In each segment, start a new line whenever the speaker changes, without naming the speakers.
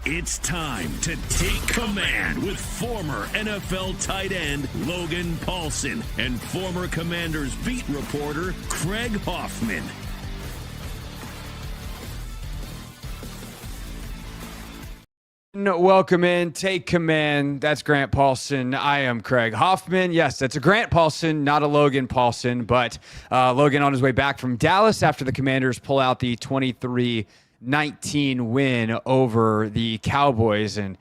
It's time to take command with former NFL tight end Logan Paulsen and former Commanders beat reporter Craig Hoffman.
Welcome in. Take command. That's Grant Paulsen. I am Craig Hoffman. Yes, that's a Grant Paulsen, not a Logan Paulsen, but Logan on his way back from Dallas after the Commanders pull out the 23-19 win over the Cowboys. And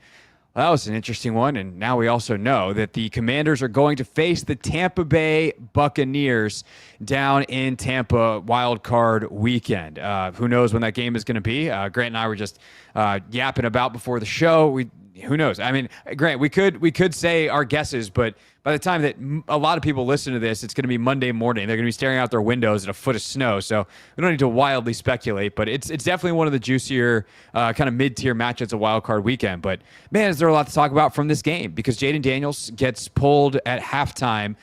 that was an interesting one. And now we also know that the Commanders are going to face the Tampa Bay Buccaneers down in Tampa wild card weekend. Who knows when that game is going to be? Grant and I were just yapping about before the show. Who knows? I mean, Grant, we could say our guesses, but by the time that a lot of people listen to this, it's going to be Monday morning. They're going to be staring out their windows at a foot of snow. So we don't need to wildly speculate, but it's definitely one of the juicier kind of mid-tier matchups of wild card weekend. But man, is there a lot to talk about from this game because Jayden Daniels gets pulled at halftime.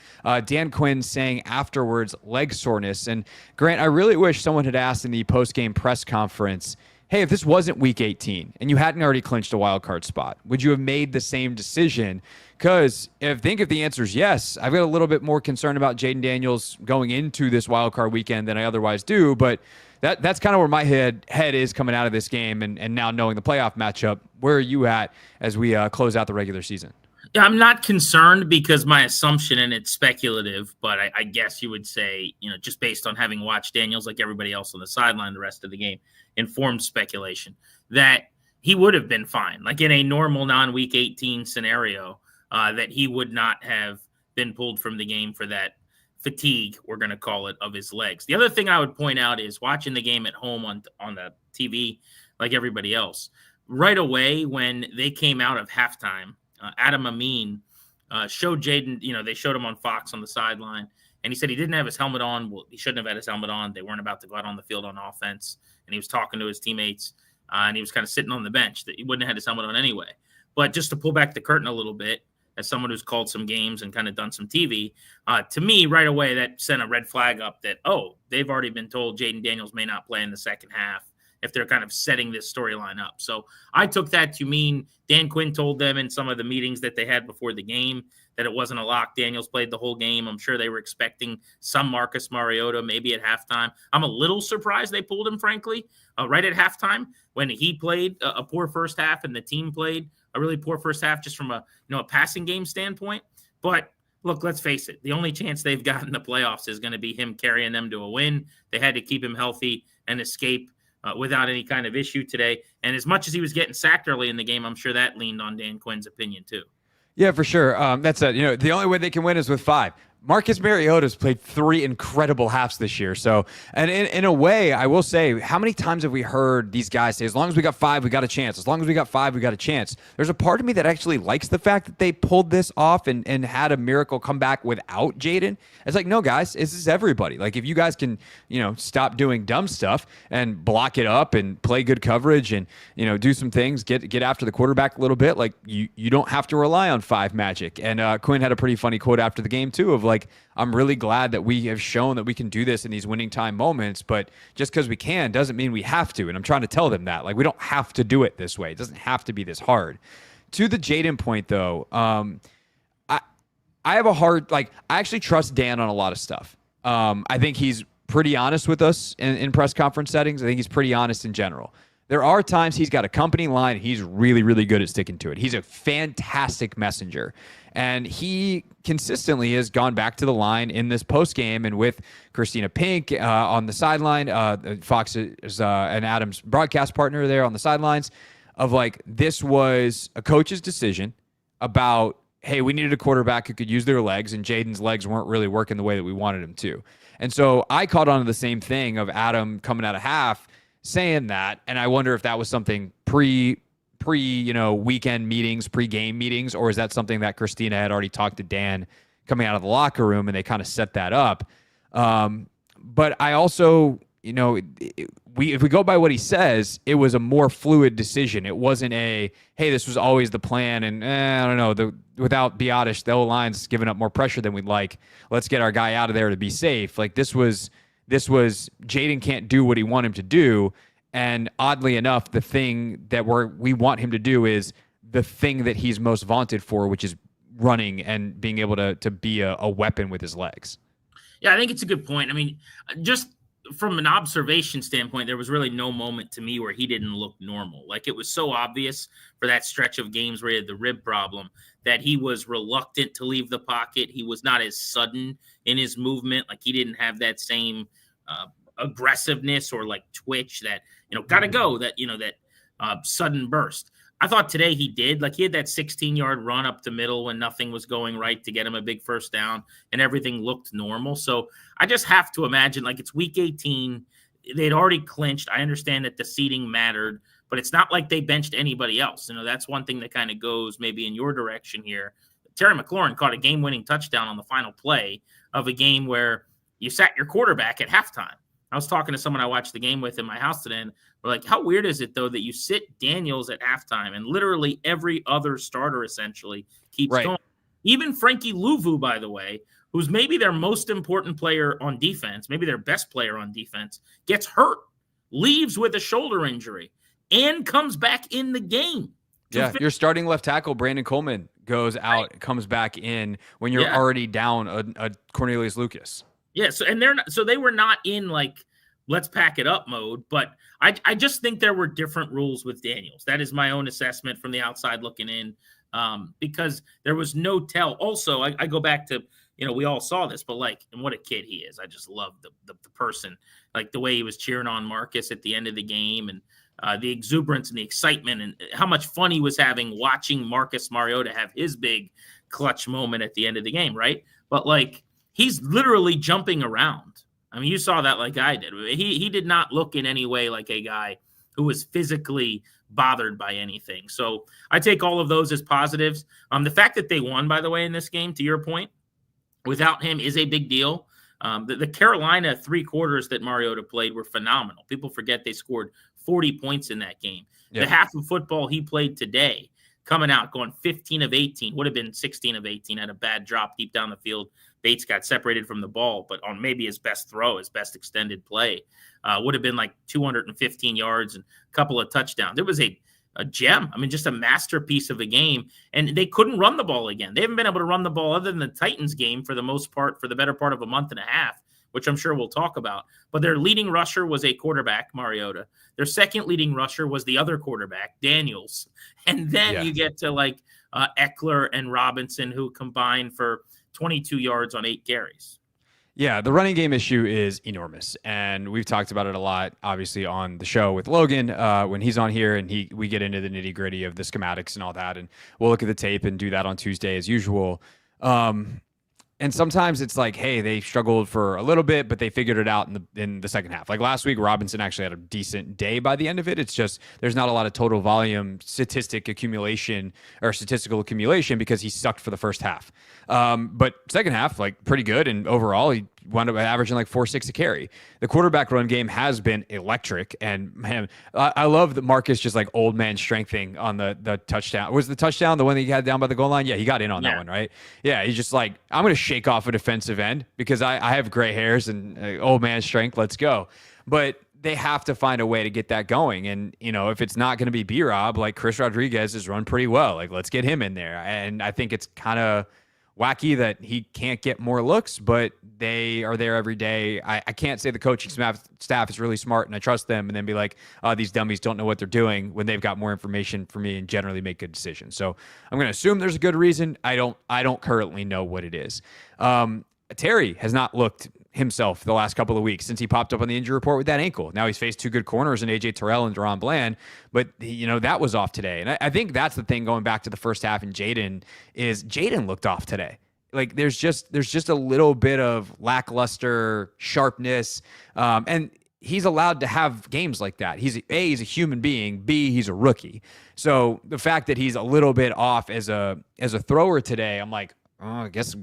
Dan Quinn saying afterwards leg soreness. And Grant, I really wish someone had asked in the post-game press conference, hey, if this wasn't week 18 and you hadn't already clinched a wild card spot, would you have made the same decision? Because if the answer is yes, I've got a little bit more concern about Jayden Daniels going into this wild card weekend than I otherwise do. But that's kind of where my head is coming out of this game. And now knowing the playoff matchup, where are you at as we close out the regular season?
Yeah, I'm not concerned because my assumption, and it's speculative, but I guess you would say, just based on having watched Daniels like everybody else on the sideline the rest of the game, informed speculation that he would have been fine. Like in a normal non-week 18 scenario, that he would not have been pulled from the game for that fatigue, we're going to call it, of his legs. The other thing I would point out is watching the game at home on the TV like everybody else. Right away when they came out of halftime, Adam Amin showed Jayden, they showed him on Fox on the sideline, and he said he didn't have his helmet on. Well, he shouldn't have had his helmet on. They weren't about to go out on the field on offense, and he was talking to his teammates, and he was kind of sitting on the bench. That he wouldn't have had his helmet on anyway. But just to pull back the curtain a little bit, as someone who's called some games and kind of done some TV, to me, right away, that sent a red flag up that, they've already been told Jayden Daniels may not play in the second half if they're kind of setting this storyline up. So I took that to mean Dan Quinn told them in some of the meetings that they had before the game that it wasn't a lock. Daniels played the whole game. I'm sure they were expecting some Marcus Mariota maybe at halftime. I'm a little surprised they pulled him, frankly, right at halftime when he played a poor first half and the team played a really poor first half just from a passing game standpoint. But look, let's face it. The only chance they've got in the playoffs is going to be him carrying them to a win. They had to keep him healthy and escape without any kind of issue today. And as much as he was getting sacked early in the game, I'm sure that leaned on Dan Quinn's opinion too.
Yeah, for sure. The only way they can win is with 5. Marcus Mariota's played 3 incredible halves this year. So, and in a way, I will say, how many times have we heard these guys say, as long as we got 5, we got a chance. As long as we got 5, we got a chance. There's a part of me that actually likes the fact that they pulled this off and had a miracle comeback without Jayden. It's like, no, guys, this is everybody. Like, if you guys can, stop doing dumb stuff and block it up and play good coverage and, do some things, get after the quarterback a little bit, like, you don't have to rely on 5 magic. And Quinn had a pretty funny quote after the game, too, of like, I'm really glad that we have shown that we can do this in these winning time moments, but just because we can doesn't mean we have to. And I'm trying to tell them that. Like, we don't have to do it this way. It doesn't have to be this hard. To the Jayden point, though, I have a hard, I actually trust Dan on a lot of stuff. I think he's pretty honest with us in press conference settings. I think he's pretty honest in general. There are times he's got a company line, and he's really, really good at sticking to it. He's a fantastic messenger. And he consistently has gone back to the line in this postgame and with Christina Pink on the sideline, Fox is and Adam's broadcast partner there on the sidelines, of like, this was a coach's decision about, hey, we needed a quarterback who could use their legs, and Jayden's legs weren't really working the way that we wanted him to. And so I caught on to the same thing of Adam coming out of half saying that, and I wonder if that was something pre weekend meetings, pre-game meetings, or is that something that Christina had already talked to Dan coming out of the locker room and they kind of set that up? But I also, if we go by what he says, it was a more fluid decision. It wasn't hey, this was always the plan, and I don't know, without Biotish, the O-line's giving up more pressure than we'd like. Let's get our guy out of there to be safe. Like, this was Jayden can't do what he wanted him to do, And oddly enough, the thing that we want him to do is the thing that he's most vaunted for, which is running and being able to be a weapon with his legs.
Yeah, I think it's a good point. I mean, just from an observation standpoint, there was really no moment to me where he didn't look normal. Like, it was so obvious for that stretch of games where he had the rib problem that he was reluctant to leave the pocket. He was not as sudden in his movement. Like, he didn't have that same aggressiveness or like twitch that, gotta go, that sudden burst. I thought today he did. Like, he had that 16-yard run up the middle when nothing was going right to get him a big first down, and everything looked normal. So I just have to imagine, like, it's week 18. They'd already clinched. I understand that the seeding mattered, but it's not like they benched anybody else. That's one thing that kind of goes maybe in your direction here. Terry McLaurin caught a game-winning touchdown on the final play of a game where you sat your quarterback at halftime. I was talking to someone I watched the game with in my house today, and we're like, how weird is it, though, that you sit Daniels at halftime and literally every other starter essentially keeps going? Even Frankie Louvu, by the way, who's maybe their most important player on defense, maybe their best player on defense, gets hurt, leaves with a shoulder injury, and comes back in the game.
Yeah, your starting left tackle, Brandon Coleman, goes out, comes back in when you're already down a Cornelius Lucas.
Yeah, so they were not in like let's pack it up mode, but I just think there were different rules with Daniels. That is my own assessment from the outside looking in, because there was no tell. Also, I go back to, we all saw this, but like, and what a kid he is. I just love the person, like the way he was cheering on Marcus at the end of the game, and the exuberance and the excitement and how much fun he was having watching Marcus Mariota have his big clutch moment at the end of the game, right? But like, he's literally jumping around. I mean, you saw that like I did. He did not look in any way like a guy who was physically bothered by anything. So I take all of those as positives. The fact that they won, by the way, in this game, to your point, without him is a big deal. The Carolina 3 quarters that Mariota played were phenomenal. People forget they scored 40 points in that game. Yeah. The half of football he played today, coming out, going 15 of 18, would have been 16 of 18, had a bad drop deep down the field. Bates got separated from the ball, but on maybe his best throw, his best extended play, would have been like 215 yards and a couple of touchdowns. It was a gem. I mean, just a masterpiece of a game. And they couldn't run the ball again. They haven't been able to run the ball other than the Titans game for the most part, for the better part of a month and a half, which I'm sure we'll talk about. But their leading rusher was a quarterback, Mariota. Their second leading rusher was the other quarterback, Daniels. And then you get to like Eckler and Robinson, who combined for 22 yards on 8 carries.
Yeah, the running game issue is enormous, and we've talked about it a lot, obviously, on the show with Logan when he's on here, and we get into the nitty-gritty of the schematics and all that, and we'll look at the tape and do that on Tuesday as usual. And sometimes it's like, hey, they struggled for a little bit, but they figured it out in the second half. Like last week, Robinson actually had a decent day by the end of it. It's just there's not a lot of total volume statistical accumulation because he sucked for the first half. But second half, like pretty good, and overall he wound up averaging like 4.6 a carry. The quarterback run game has been electric, and man, I love that Marcus just like old man strengthening on the touchdown. Was the touchdown the one that he had down by the goal line? Yeah, he got in on that one, right? Yeah, he's just like, I'm going to shake off a defensive end because I have gray hairs and old man strength. Let's go. But they have to find a way to get that going. And, if it's not going to be B-Rob, like Chris Rodriguez has run pretty well. Like, let's get him in there. And I think it's kind of wacky that he can't get more looks, but they are there every day. I can't say the coaching staff is really smart and I trust them, and then be like, these dummies don't know what they're doing when they've got more information for me and generally make good decisions. So I'm going to assume there's a good reason. I don't currently know what it is. Terry has not looked himself the last couple of weeks since he popped up on the injury report with that ankle. Now he's faced 2 good corners in AJ Terrell and Deron Bland, but that was off today. And I think that's the thing going back to the first half, and Jayden looked off today. Like there's just a little bit of lackluster sharpness. And he's allowed to have games like that. He's a human being. B, he's a rookie. So the fact that he's a little bit off as a thrower today, I'm like, I guess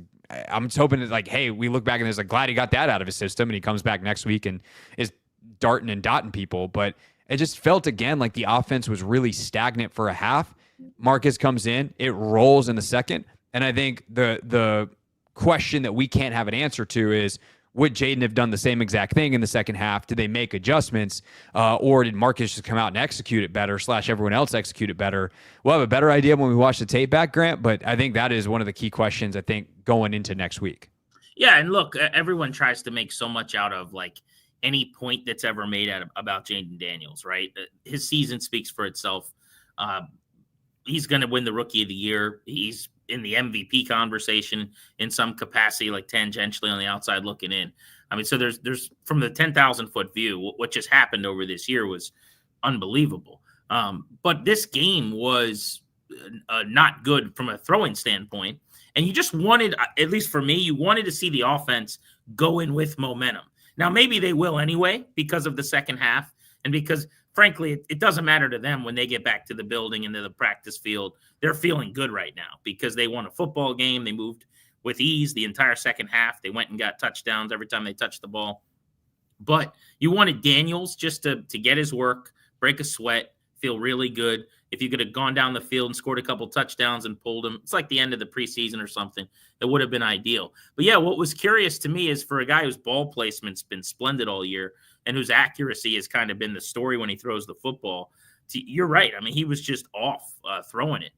I'm just hoping that, like, hey, we look back and there's like, glad he got that out of his system, and he comes back next week and is darting and dotting people. But it just felt again like the offense was really stagnant for a half. Marcus comes in, it rolls in the second, and I think the question that we can't have an answer to is, would Jayden have done the same exact thing in the second half? Did they make adjustments? Or did Marcus just come out and execute it better, / everyone else execute it better? We'll have a better idea when we watch the tape back, Grant, but I think that is one of the key questions, I think, going into next week.
Yeah, and look, everyone tries to make so much out of like any point that's ever made about Jayden Daniels, right? His season speaks for itself. He's going to win the Rookie of the Year. He's in the MVP conversation in some capacity, like tangentially on the outside looking in. I mean, so there's from the 10,000-foot view, what just happened over this year was unbelievable. But this game was not good from a throwing standpoint. And you just wanted, at least for me, you wanted to see the offense go in with momentum. Now, maybe they will anyway because of the second half and because, frankly, it doesn't matter to them when they get back to the building and to the practice field. They're feeling good right now because they won a football game. They moved with ease the entire second half. They went and got touchdowns every time they touched the ball. But you wanted Daniels just to get his work, break a sweat, feel really good. If you could have gone down the field and scored a couple touchdowns and pulled him, it's like the end of the preseason or something. It would have been ideal. But yeah, what was curious to me is for a guy whose ball placement's been splendid all year and whose accuracy has kind of been the story when he throws the football. You're right. I mean, he was just off throwing it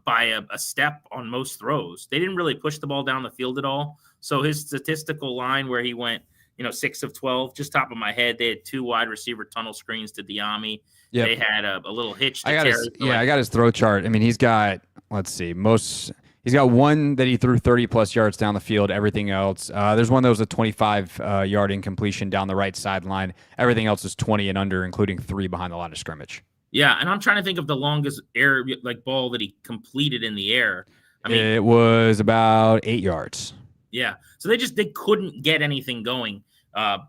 by a step on most throws. They didn't really push the ball down the field at all. So his statistical line where he went, 6 of 12, just top of my head, they had 2 wide receiver tunnel screens to Diami. Yep. They had a little hitch to
I got his throw chart. I mean, he's got, he's got one that he threw 30-plus yards down the field, everything else. There's one that was a 25-yard incompletion down the right sideline. Everything else is 20 and under, including 3 behind the line of scrimmage.
Yeah, and I'm trying to think of the longest air ball that he completed in the air. I mean,
it was about 8 yards.
Yeah, so they couldn't get anything going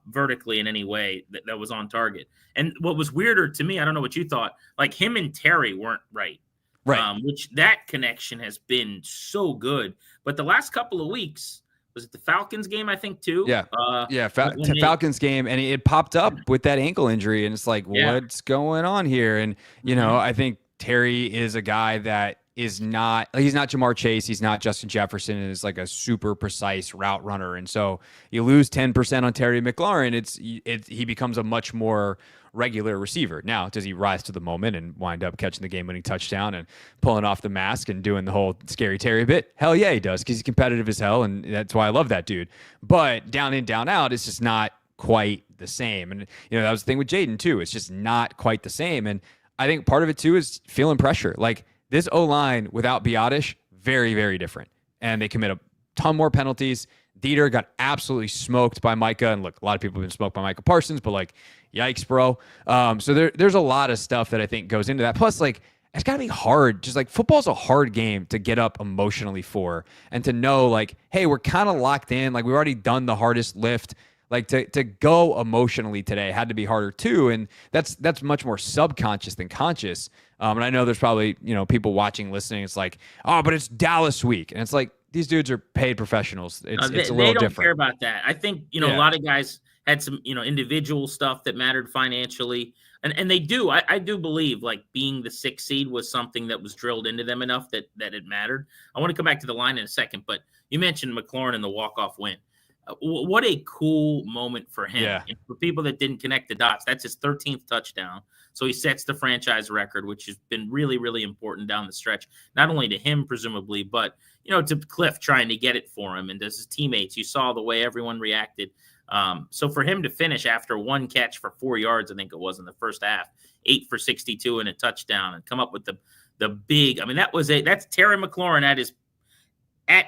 vertically in any way that was on target. And what was weirder to me, I don't know what you thought, like him and Terry weren't right. Which that connection has been so good. But the last couple of weeks, was it the Falcons game, I think, too?
Yeah. Falcons game, and it popped up with that ankle injury, and it's like, what's going on here? And, I think Terry is a guy that he's not Jamar Chase, he's not Justin Jefferson, and is like a super precise route runner. And so you lose 10% on Terry McLaurin, he becomes a much more regular receiver. Now, does he rise to the moment and wind up catching the game-winning touchdown and pulling off the mask and doing the whole scary Terry bit? Hell yeah, he does, because he's competitive as hell, and that's why I love that dude. But down in, down out, it's just not quite the same. And, that was the thing with Jayden, too. It's just not quite the same. And I think part of it, too, is feeling pressure. Like, this O-line without Biotish, very, very different. And they commit a ton more penalties. Dieter got absolutely smoked by Micah. And look, a lot of people have been smoked by Micah Parsons, but yikes, bro. So there's a lot of stuff that I think goes into that. Plus, it's got to be hard. Just football's a hard game to get up emotionally for and to know, hey, we're kind of locked in. We've already done the hardest lift. To go emotionally today had to be harder too, and that's much more subconscious than conscious. And I know there's probably people watching, listening. It's like, oh, but it's Dallas week, and it's like these dudes are paid professionals. It's a little different.
They don't care about that. I think a lot of guys had some individual stuff that mattered financially, and they do. I do believe being the 6th seed was something that was drilled into them enough that it mattered. I want to come back to the line in a second, but you mentioned McLaurin and the walk-off win. What a cool moment for him. Yeah. And for people that didn't connect the dots, that's his 13th touchdown. So he sets the franchise record, which has been really, really important down the stretch, not only to him, presumably, but, to Cliff trying to get it for him and to his teammates. You saw the way everyone reacted. So for him to finish after one catch for 4 yards, I think it was in the first half, 8 for 62 and a touchdown, and come up with the big, that's Terry McLaurin at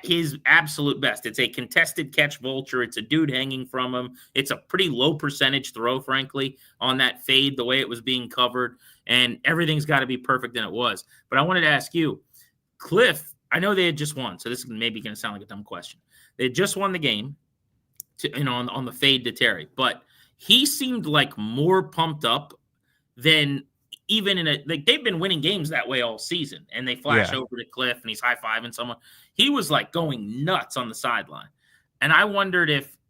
his absolute best. It's a contested catch vulture. It's a dude hanging from him. It's a pretty low percentage throw, frankly, on that fade, the way it was being covered, and everything's got to be perfect, and it was. But I wanted to ask you, Cliff, I know they had just won, so this is maybe going to sound like a dumb question. They had just won the game on the fade to Terry, but he seemed more pumped up than even they've been winning games that way all season, and they flash over to Cliff and he's high-fiving someone. He was going nuts on the sideline. And I wondered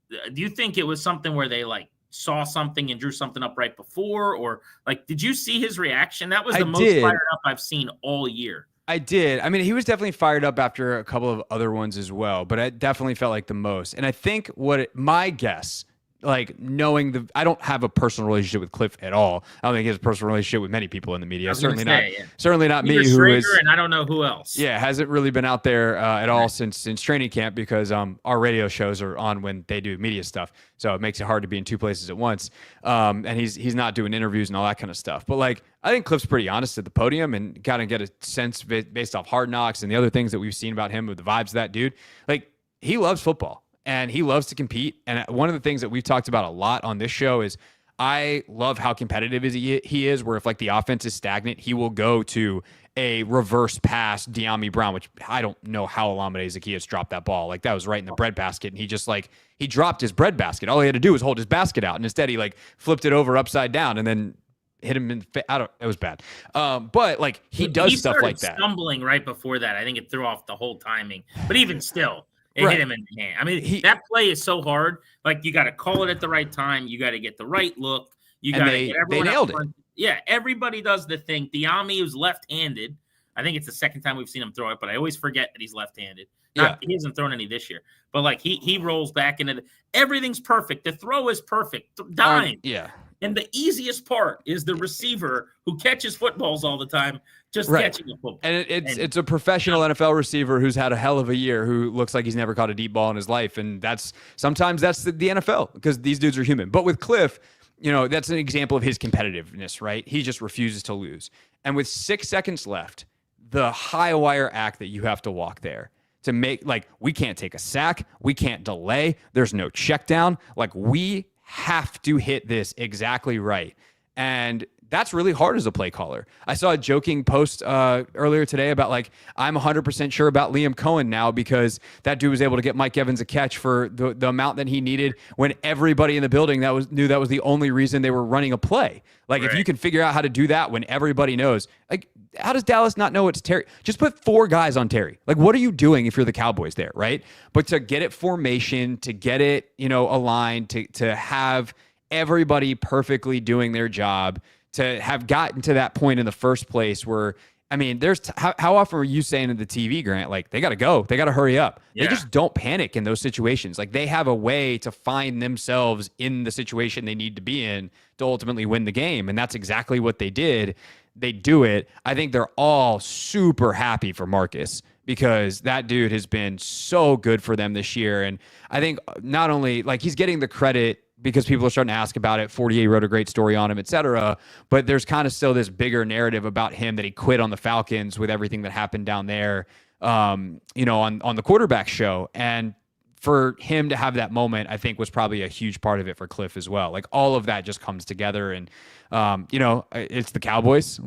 do you think it was something where they saw something and drew something up right before, or did you see his reaction? That was the most fired up I've seen all year.
I did. I mean, he was definitely fired up after a couple of other ones as well, but it definitely felt like the most. And I think my guess, like knowing I don't have a personal relationship with Cliff at all. I don't think he has a personal relationship with many people in the media. Certainly not me,
Peter
who
Schrager,
is,
and I don't know who else.
yeah, hasn't really been out there at all since training camp because our radio shows are on when they do media stuff, so it makes it hard to be in two places at once. And he's not doing interviews and all that kind of stuff. But like, I think Cliff's pretty honest at the podium and kind of get a sense based off Hard Knocks and the other things that we've seen about him with the vibes of that dude. Like, he loves football. And he loves to compete. And one of the things that we've talked about a lot on this show is I love how competitive he is, where if like the offense is stagnant, he will go to a reverse pass De'Ami Brown, which I don't know how Olamide Zaccheaus dropped that ball. Like, that was right in the breadbasket. And he just he dropped his breadbasket. All he had to do was hold his basket out. And instead he flipped it over upside down and then hit him in the face. It was bad. But like, he does stuff like that.
Stumbling right before that. I think it threw off the whole timing. But even still, it hit him in the hand. I mean, that play is so hard. Like, you got to call it at the right time. You got to get the right look. You got to get everyone. They nailed it. Yeah, everybody does the thing. De'Ami is left-handed. I think it's the second time we've seen him throw it, but I always forget that he's left-handed. He hasn't thrown any this year. But like, he rolls back into everything's perfect. The throw is perfect. Dime. And the easiest part is the receiver who catches footballs all the time, just catching a football.
And it's a professional NFL receiver who's had a hell of a year, who looks like he's never caught a deep ball in his life. And sometimes that's the NFL, because these dudes are human. But with Cliff, that's an example of his competitiveness, right? He just refuses to lose. And with 6 seconds left, the high wire act that you have to walk there to make, we can't take a sack, we can't delay, there's no check down, we have to hit this exactly right. And that's really hard as a play caller. I saw a joking post earlier today about I'm 100% sure about Liam Cohen now, because that dude was able to get Mike Evans a catch for the amount that he needed when everybody in the building knew that was the only reason they were running a play. If you can figure out how to do that when everybody knows, how does Dallas not know it's Terry? Just put 4 guys on Terry. What are you doing if you're the Cowboys there, right? But to get it formation, to get it, aligned, to have everybody perfectly doing their job, to have gotten to that point in the first place where, I mean, how often are you saying in the TV, Grant, they got to go, they got to hurry up. Yeah. They just don't panic in those situations. They have a way to find themselves in the situation they need to be in to ultimately win the game. And that's exactly what they did. They do it. I think they're all super happy for Marcus, because that dude has been so good for them this year. And I think not only he's getting the credit because people are starting to ask about it. 48 wrote a great story on him, et cetera. But there's kind of still this bigger narrative about him that he quit on the Falcons with everything that happened down there, on the quarterback show. And for him to have that moment, I think was probably a huge part of it for Cliff as well. All of that just comes together. And, it's the Cowboys.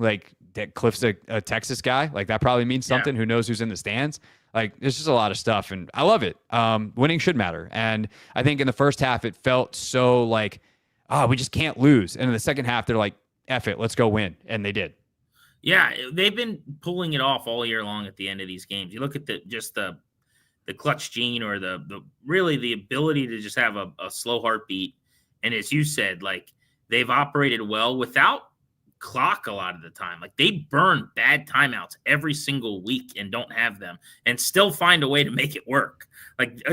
Cliff's a Texas guy. That probably means something. Who knows who's in the stands? There's just a lot of stuff, and I love it. Winning should matter. And I think in the first half, it felt so we just can't lose. And in the second half, they're like, F it, let's go win. And they did.
Yeah, they've been pulling it off all year long at the end of these games. You look at the clutch gene, or the really the ability to just have a slow heartbeat. And as you said, they've operated well without clock a lot of the time. They burn bad timeouts every single week and don't have them, and still find a way to make it work.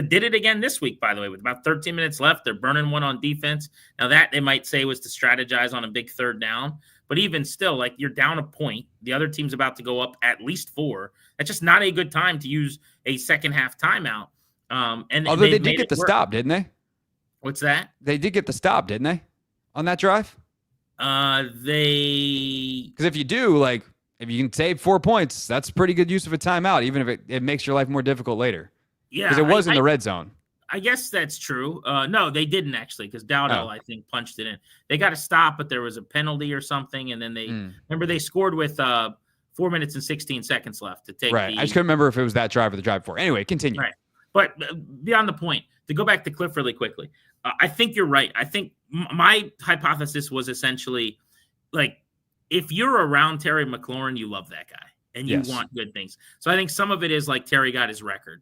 Did it again this week, by the way, with about 13 minutes left. They're burning one on defense. Now that they might say was to strategize on a big third down, but even still, you're down a point. The other team's about to go up at least 4. That's just not a good time to use a second half timeout. And
although they did get the stop, didn't they?
What's that?
They did get the stop, didn't they, on that drive?
Because
if you do, if you can save 4 points, that's pretty good use of a timeout, even if it makes your life more difficult later. Yeah, because it was in the red zone.
I guess that's true. No, they didn't actually, because Dowdell, I think, punched it in. They got a stop, but there was a penalty or something, and then they scored with 4 minutes and 16 seconds left to take.
Right. I just couldn't remember if it was that drive or the drive before. Anyway, continue.
Right. But beyond the point, to go back to Cliff really quickly, I think you're right. I think my hypothesis was essentially if you're around Terry McLaurin, you love that guy and you want good things. So I think some of it is Terry got his record.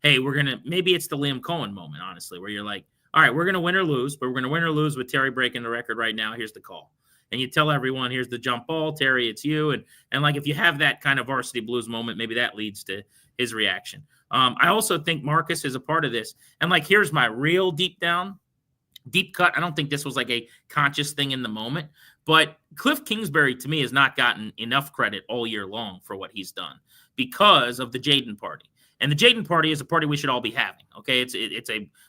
Hey, maybe it's the Liam Cohen moment, honestly, where you're all right, we're going to win or lose, but we're going to win or lose with Terry breaking the record right now. Here's the call. and you tell everyone, here's the jump ball, Terry, it's you. And like, if you have that kind of varsity blues moment, maybe that leads to his reaction. I also think Marcus is a part of this. And like, here's my real deep cut. I don't think this was like a conscious thing in the moment, but Cliff Kingsbury to me has not gotten enough credit all year long for what he's done because of the Jayden party. And the Jayden party is a party we should all be having. Okay.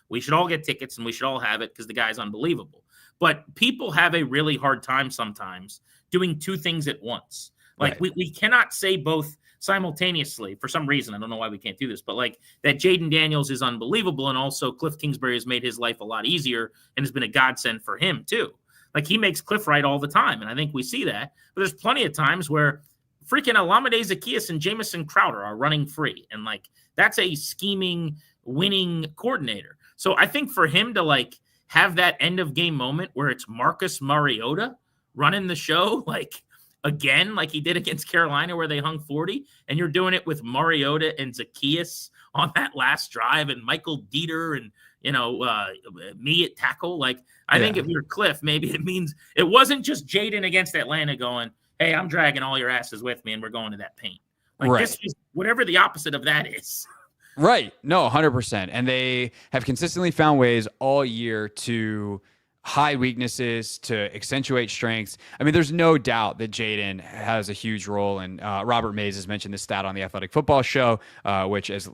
We should all get tickets and we should all have it because the guy's unbelievable. But people have a really hard time sometimes doing two things at once. Like
right.
we cannot say both simultaneously for some reason. I don't know why we can't do this, but like that Jayden Daniels is unbelievable. And also Cliff Kingsbury has made his life a lot easier and has been a godsend for him too. Like he makes Cliff right all the time. And I think we see that, but there's plenty of times where freaking Olamide Zaccheaus and Jamison Crowder are running free. And like, that's a scheming, winning coordinator. So I think for him to like have that end of game moment where it's Marcus Mariota running the show, like again, like he did against Carolina where they hung 40, and you're doing it with Mariota and Zaccheaus on that last drive and Michael Dieter and, me at tackle. Like, I think if you're Cliff, maybe it means it wasn't just Jayden against Atlanta going, hey, I'm dragging all your asses with me and we're going to that paint. Like this is whatever the opposite of that is.
Right. No, 100%. And they have consistently found ways all year to hide weaknesses, to accentuate strengths. I mean, there's no doubt that Jayden has a huge role. And Robert Mays has mentioned this stat on the Athletic Football Show, which as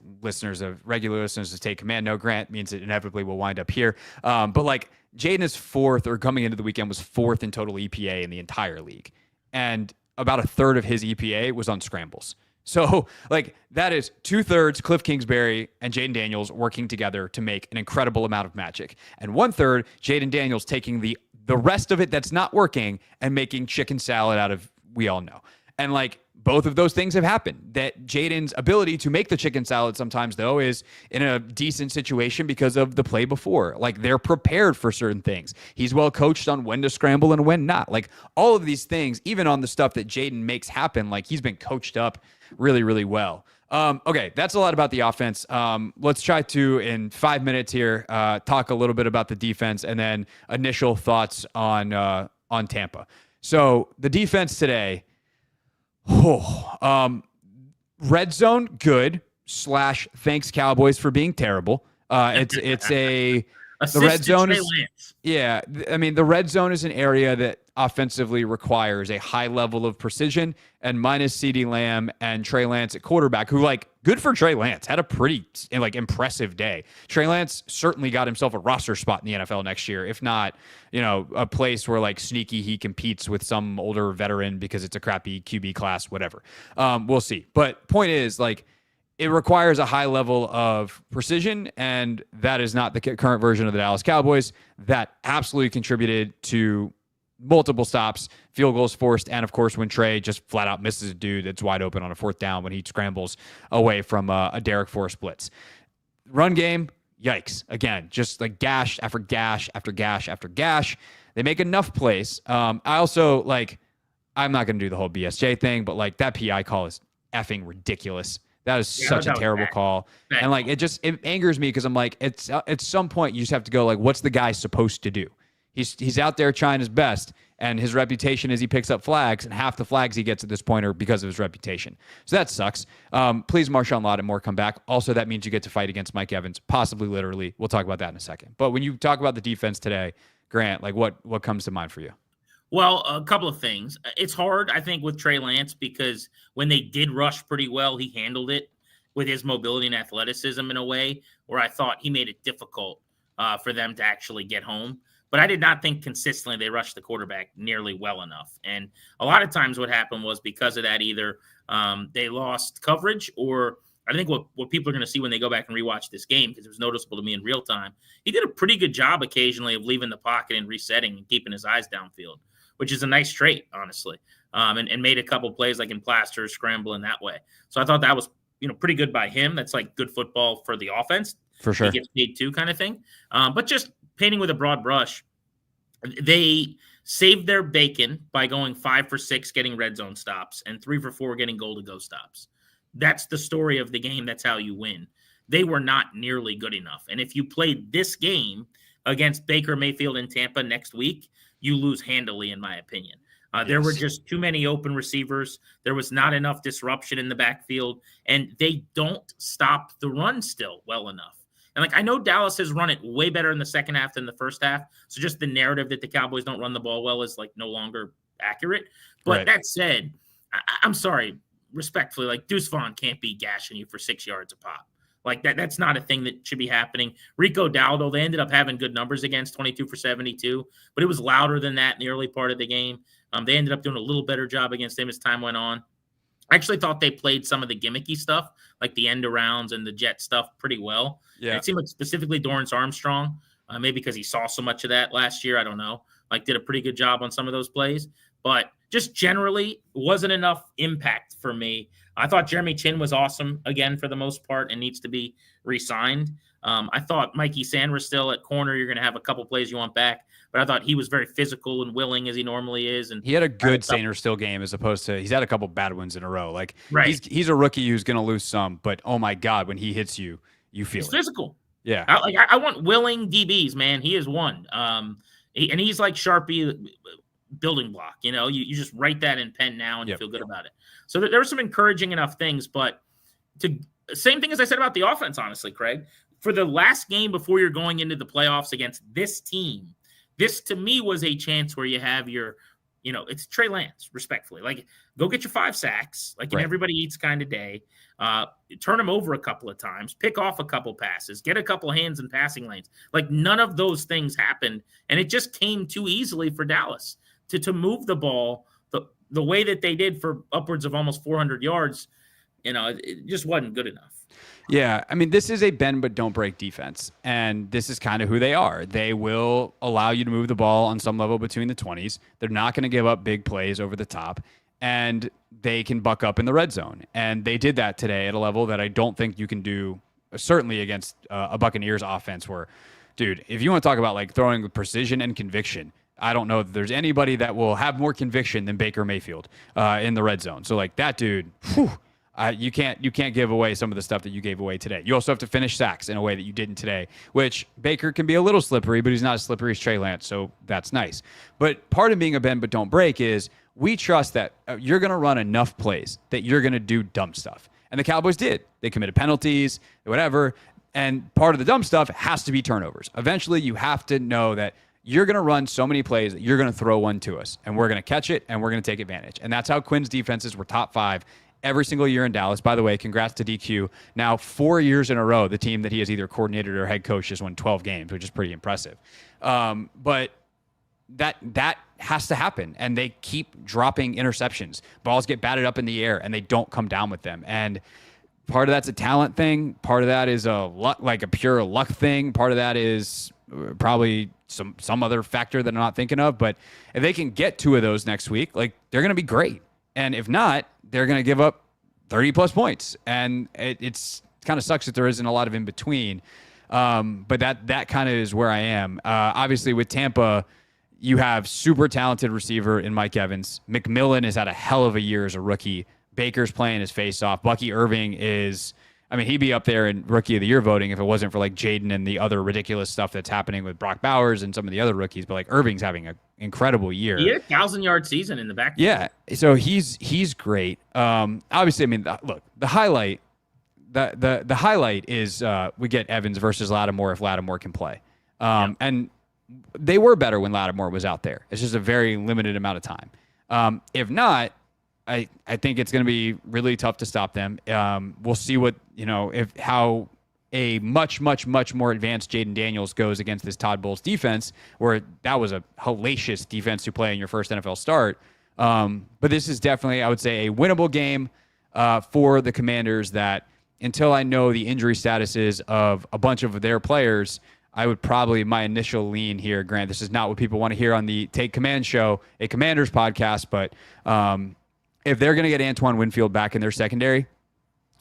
regular listeners of Take Command know, Grant, means it inevitably will wind up here. But like Jayden is fourth, or coming into the weekend was fourth in total EPA in the entire league. And about a third of his EPA was on scrambles. So, like, that is 2/3 Cliff Kingsbury and Jayden Daniels working together to make an incredible amount of magic. And 1/3 Jayden Daniels taking the rest of it that's not working and making chicken salad out of we all know. And, like, both of those things have happened. That Jayden's ability to make the chicken salad sometimes, though, is in a decent situation because of the play before. Like, they're prepared for certain things. He's well coached on when to scramble and when not. Like, all of these things, even on the stuff that Jayden makes happen, like, he's been coached up really, really well. Okay, that's a lot about the offense. Let's try to, in 5 minutes here, talk a little bit about the defense and then initial thoughts on Tampa. So, the defense today... red zone, good. / thanks Cowboys for being terrible. The red zone is, yeah. I mean, the red zone is an area that offensively requires a high level of precision, and minus CeeDee Lamb and Trey Lance at quarterback, who, like, good for Trey Lance, had a pretty, like, impressive day. Trey Lance certainly got himself a roster spot in the NFL next year, if not, a place where, like, sneaky he competes with some older veteran because it's a crappy QB class, whatever. We'll see. But point is, like, it requires a high level of precision, and that is not the current version of the Dallas Cowboys. That absolutely contributed to multiple stops, field goals forced, and of course when Trey just flat out misses a dude that's wide open on a 4th down when he scrambles away from a Derek Forrest blitz. Run game, yikes. Again, just like gash after gash after gash after gash. They make enough plays. I also, like, I'm not going to do the whole BSJ thing, but like that PI call is effing ridiculous. That is such a terrible call. And like, it angers me because I'm like, it's at some point you just have to go, like, what's the guy supposed to do? He's out there trying his best, and his reputation is he picks up flags, and half the flags he gets at this point are because of his reputation. So that sucks. Please, Marshawn Lattimore, come back. Also, that means you get to fight against Mike Evans, possibly literally. We'll talk about that in a second. But when you talk about the defense today, Grant, like what comes to mind for you?
Well, a couple of things. It's hard, I think, with Trey Lance because when they did rush pretty well, he handled it with his mobility and athleticism in a way where I thought he made it difficult for them to actually get home. But I did not think consistently they rushed the quarterback nearly well enough. And a lot of times what happened was because of that, either they lost coverage, or I think what people are going to see when they go back and rewatch this game, because it was noticeable to me in real time, he did a pretty good job occasionally of leaving the pocket and resetting and keeping his eyes downfield, which is a nice trait, honestly, and made a couple plays like in plaster, scrambling that way. So I thought that was pretty good by him. That's like good football for the offense.
For sure.
He gets paid too, kind of thing. But just painting with a broad brush, they saved their bacon by going 5 for 6 getting red zone stops and 3 for 4 getting goal to go stops. That's the story of the game. That's how you win. They were not nearly good enough. And if you played this game against Baker Mayfield in Tampa next week, you lose handily, in my opinion. There were just too many open receivers. There was not enough disruption in the backfield, and they don't stop the run still well enough. And I know Dallas has run it way better in the second half than the first half. So just the narrative that the Cowboys don't run the ball well is no longer accurate. But That said, I'm sorry, respectfully, Deuce Vaughn can't be gashing you for 6 yards a pop. That's not a thing that should be happening. Rico Dowdle, they ended up having good numbers against, 22 for 72, but it was louder than that in the early part of the game. They ended up doing a little better job against him as time went on. I actually thought they played some of the gimmicky stuff, like the end arounds and the jet stuff, pretty well. Yeah. It seemed like specifically Dorrance Armstrong, maybe because he saw so much of that last year, I don't know, did a pretty good job on some of those plays. But just generally wasn't enough impact for me. I thought Jeremy Chin was awesome again for the most part and needs to be re-signed. I thought Mikey Sanders still at corner, you're going to have a couple plays you want back. But I thought he was very physical and willing as he normally is. And
he had a good Sanders still game as opposed to he's had a couple bad ones in a row. He's a rookie who's going to lose some, but oh my God, when he hits you, you feel
he's physical.
Yeah.
I want willing DBs, man. He is one. And he's like Sharpie building block. You just write that in pen now and you feel good about it. So there were some encouraging enough things, but same thing as I said about the offense, honestly, Craig. For the last game before you're going into the playoffs against this team, this to me was a chance where you have your, it's Trey Lance, respectfully. Go get your 5 sacks, an everybody eats kind of day. Turn him over a couple of times, pick off a couple passes, get a couple hands in passing lanes. None of those things happened, and it just came too easily for Dallas to move the ball the way that they did for upwards of almost 400 yards. It just wasn't good enough.
Yeah, I mean, this is a bend but don't break defense, and this is kind of who they are. They will allow you to move the ball on some level between the 20s. They're not going to give up big plays over the top, and they can buck up in the red zone. And they did that today at a level that I don't think you can do, certainly against a Buccaneers offense where, dude, if you want to talk about throwing with precision and conviction, I don't know that there's anybody that will have more conviction than Baker Mayfield in the red zone. So that dude, whew, you can't give away some of the stuff that you gave away today. You also have to finish sacks in a way that you didn't today, which Baker can be a little slippery, but he's not as slippery as Trey Lance, so that's nice. But part of being a bend but don't break is we trust that you're going to run enough plays that you're going to do dumb stuff. And the Cowboys did. They committed penalties, whatever, and part of the dumb stuff has to be turnovers. Eventually, you have to know that you're going to run so many plays that you're going to throw one to us, and we're going to catch it, and we're going to take advantage. And that's how Quinn's defenses were top 5 every single year in Dallas. By the way, congrats to DQ. Now, 4 years in a row, the team that he has either coordinated or head coach has won 12 games, which is pretty impressive. But that has to happen, and they keep dropping interceptions. Balls get batted up in the air, and they don't come down with them. And part of that's a talent thing. Part of that is a pure luck thing. Part of that is probably some other factor that I'm not thinking of. But if they can get 2 of those next week, they're going to be great. And if not, they're going to give up 30-plus points. And it's kind of sucks that there isn't a lot of in between. But that kind of is where I am. Obviously, with Tampa, you have super talented receiver in Mike Evans. McMillan has had a hell of a year as a rookie. Baker's playing his face off. Bucky Irving is... he'd be up there in Rookie of the Year voting if it wasn't for Jayden and the other ridiculous stuff that's happening with Brock Bowers and some of the other rookies. But Irving's having an incredible year.
He had a 1,000-yard season in the back.
Yeah, so he's great. Obviously, look, the highlight is we get Evans versus Lattimore if Lattimore can play. And they were better when Lattimore was out there. It's just a very limited amount of time. If not, I think it's going to be really tough to stop them. We'll see what, how a much more advanced Jayden Daniels goes against this Todd Bowles defense, where that was a hellacious defense to play in your first NFL start. But this is definitely, I would say, a winnable game for the Commanders that until I know the injury statuses of a bunch of their players, I would probably, my initial lean here, Grant, this is not what people want to hear on the Take Command show, a Commanders podcast, but if they're going to get Antoine Winfield back in their secondary,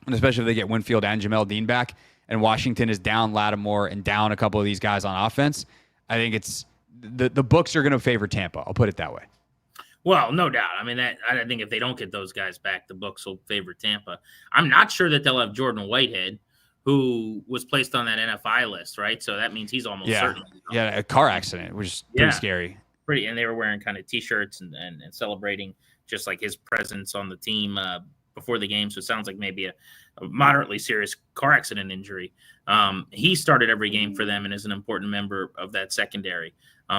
and especially if they get Winfield and Jamel Dean back, and Washington is down Lattimore and down a couple of these guys on offense, I think it's the books are going to favor Tampa. I'll put it that way.
Well, no doubt. I think if they don't get those guys back, the books will favor Tampa. I'm not sure that they'll have Jordan Whitehead, who was placed on that NFI list, right? So that means he's almost certain.
Yeah, a car accident, which is pretty scary.
pretty, and they were wearing kind of T-shirts and celebrating just like his presence on the team before the game. So it sounds like maybe a moderately serious car accident injury. He started every game for them and is an important member of that secondary.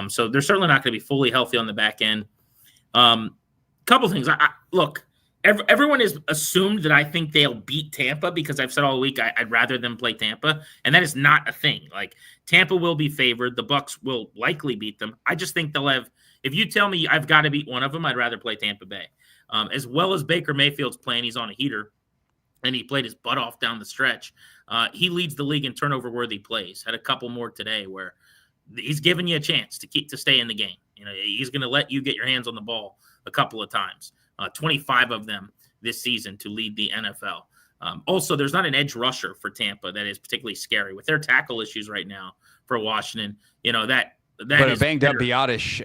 So they're certainly not going to be fully healthy on the back end. Couple things. Look, everyone has assumed that I think they'll beat Tampa because I've said all week I'd rather them play Tampa, and that is not a thing. Like, Tampa will be favored. The Bucs will likely beat them. I just think they'll have. If you tell me I've got to beat one of them, I'd rather play Tampa Bay. As well as Baker Mayfield's playing, he's on a heater, and he played his butt off down the stretch. He leads the league in turnover-worthy plays. Had a couple more today where he's giving you a chance to stay in the game. You know, he's going to let you get your hands on the ball a couple of times. 25 of them this season to lead the NFL. Also, there's not an edge rusher for Tampa that is particularly scary with their tackle issues right now for Washington. You know, that
but
is
a banged up Biotish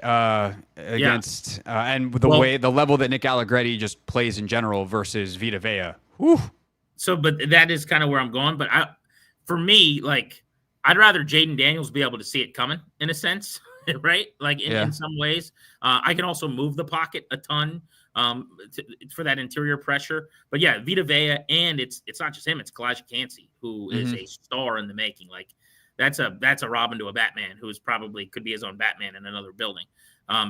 against and the level that Nick Allegretti just plays in general versus Vita Vea. Whew.
So, but that is kind of where I'm going. But for me, like, I'd rather Jayden Daniels be able to see it coming in a sense, right? Like in some ways, I can also move the pocket a ton for that interior pressure. But yeah, Vita Vea, and it's not just him; it's Kalijah Kancey, who is a star in the making. Like, that's a Robin to a Batman, who is probably could be his own Batman in another building.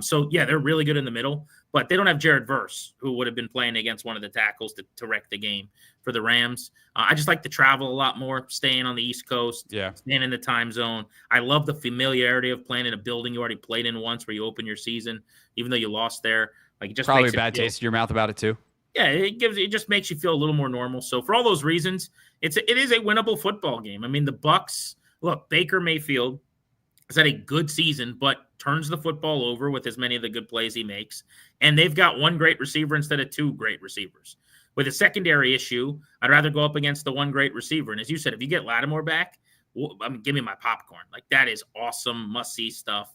So yeah, they're really good in the middle, but they don't have Jared Verse, who would have been playing against one of the tackles to wreck the game for the Rams. I just like to travel a lot more, staying on the East Coast, staying in the time zone. I love the familiarity of playing in a building you already played in once, where you open your season, even though you lost there. Like, it just
probably
makes
a bad taste in your mouth about it too.
Yeah, it just makes you feel a little more normal. So for all those reasons, it is a winnable football game. I mean, the Bucs. Look, Baker Mayfield has had a good season, but turns the football over with as many of the good plays he makes. And they've got one great receiver instead of two great receivers. With a secondary issue, I'd rather go up against the one great receiver. And as you said, if you get Lattimore back, give me my popcorn. Like, that is awesome, must-see stuff.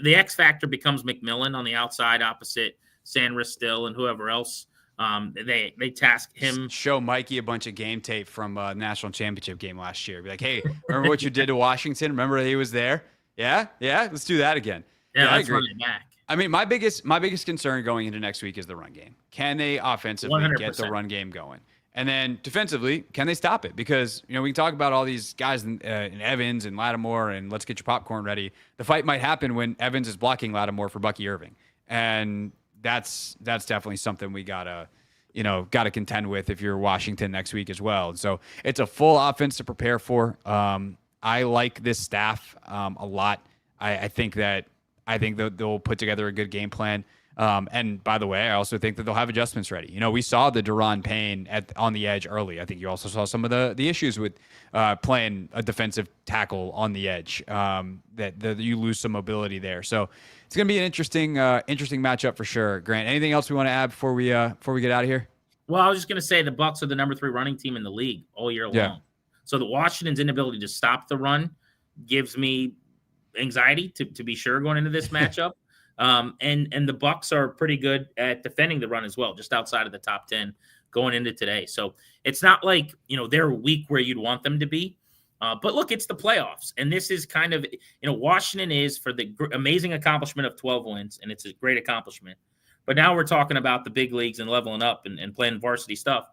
The X factor becomes McMillan on the outside opposite Sanders still and whoever else. They task him.
Show Mikey a bunch of game tape from national championship game last year. Be like, hey, remember what you did to Washington? Remember he was there? Yeah, let's do that again.
Yeah,
I
let's
agree.
run it back.
I mean, my biggest concern going into next week is the run game. Can they offensively
100%.
get the run game going? And then defensively, can they stop it? Because, you know, we can talk about all these guys in Evans and Lattimore and let's get your popcorn ready. The fight might happen when Evans is blocking Lattimore for Bucky Irving. And that's definitely something we gotta contend with if you're Washington next week as well. And so it's a full offense to prepare for. I like this staff a lot. I think they'll put together a good game plan. And by the way, I also think that they'll have adjustments ready. You know, we saw the Daron Payne on the edge early. I think you also saw some of the issues with playing a defensive tackle on the edge, that you lose some mobility there. So it's going to be an interesting matchup for sure. Grant, anything else we want to add before we get out of here?
Well, I was just going to say the Bucs are the number 3 running team in the league all year long. So the Washington's inability to stop the run gives me anxiety to be sure going into this matchup. And the Bucs are pretty good at defending the run as well, just outside of the top 10 going into today. So it's not like, you know, they're weak where you'd want them to be. But look, it's the playoffs. And this is kind of, you know, Washington is for the amazing accomplishment of 12 wins, and it's a great accomplishment. But now we're talking about the big leagues and leveling up and playing varsity stuff.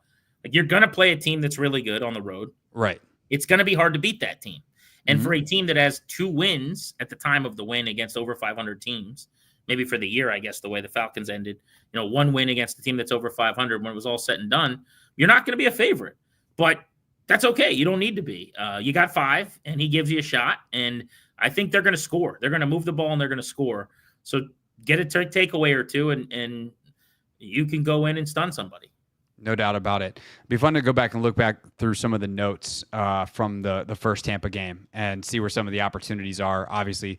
Like, you're going to play a team that's really good on the road. Right. It's going to be hard to beat that team. And for a team that has 2 wins at the time of the win against over 500 teams, maybe for the year, I guess, the way the Falcons ended, you know, 1 win against a team that's over 500 when it was all said and done, you're not going to be a favorite. But that's okay. You don't need to be. You got 5, and he gives you a shot. And I think they're going to score. They're going to move the ball, and they're going to score. So get a takeaway or two, and you can go in and stun somebody.
No doubt about it. It'd be fun to go back and look back through some of the notes from the first Tampa game and see where some of the opportunities are. Obviously,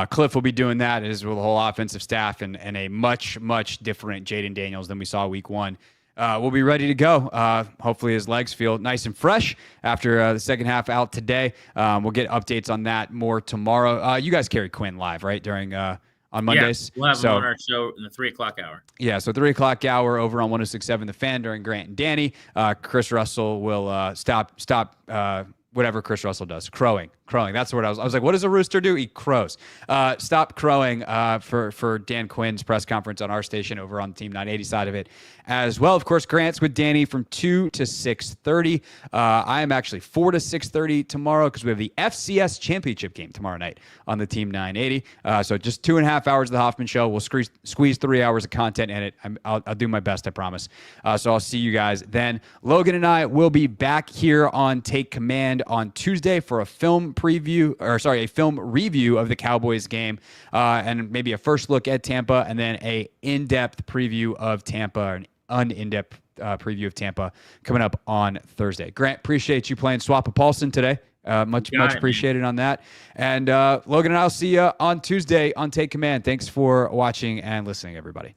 Cliff will be doing that, as will the whole offensive staff, and a much, much different Jayden Daniels than we saw week 1. We'll be ready to go. Hopefully his legs feel nice and fresh after the second half out today. We'll get updates on that more tomorrow. You guys carry Quinn live, right, during on Mondays?
Yeah, we'll have him on our show in the 3 o'clock hour.
Yeah, so 3 o'clock hour over on 106.7 The Fan during Grant and Danny. Chris Russell will stop whatever Chris Russell does, crowing. Crowing. That's what I was like, what does a rooster do? He crows. Stop crowing for Dan Quinn's press conference on our station over on the Team 980 side of it as well. Of course, Grant's with Danny from 2 to 6:30. I am actually 4 to 6:30 tomorrow because we have the FCS championship game tomorrow night on the Team 980. So just 2.5 hours of the Hoffman show. We'll squeeze 3 hours of content in it. I'll do my best, I promise. So I'll see you guys then. Logan and I will be back here on Take Command on Tuesday for a film review of the Cowboys game, and maybe a first look at Tampa, and then a in-depth preview of Tampa, an in-depth preview of Tampa coming up on Thursday. Grant, appreciate you playing Swap a Paulsen today. Much appreciated on that. And Logan and I'll see you on Tuesday on Take Command. Thanks for watching and listening, everybody.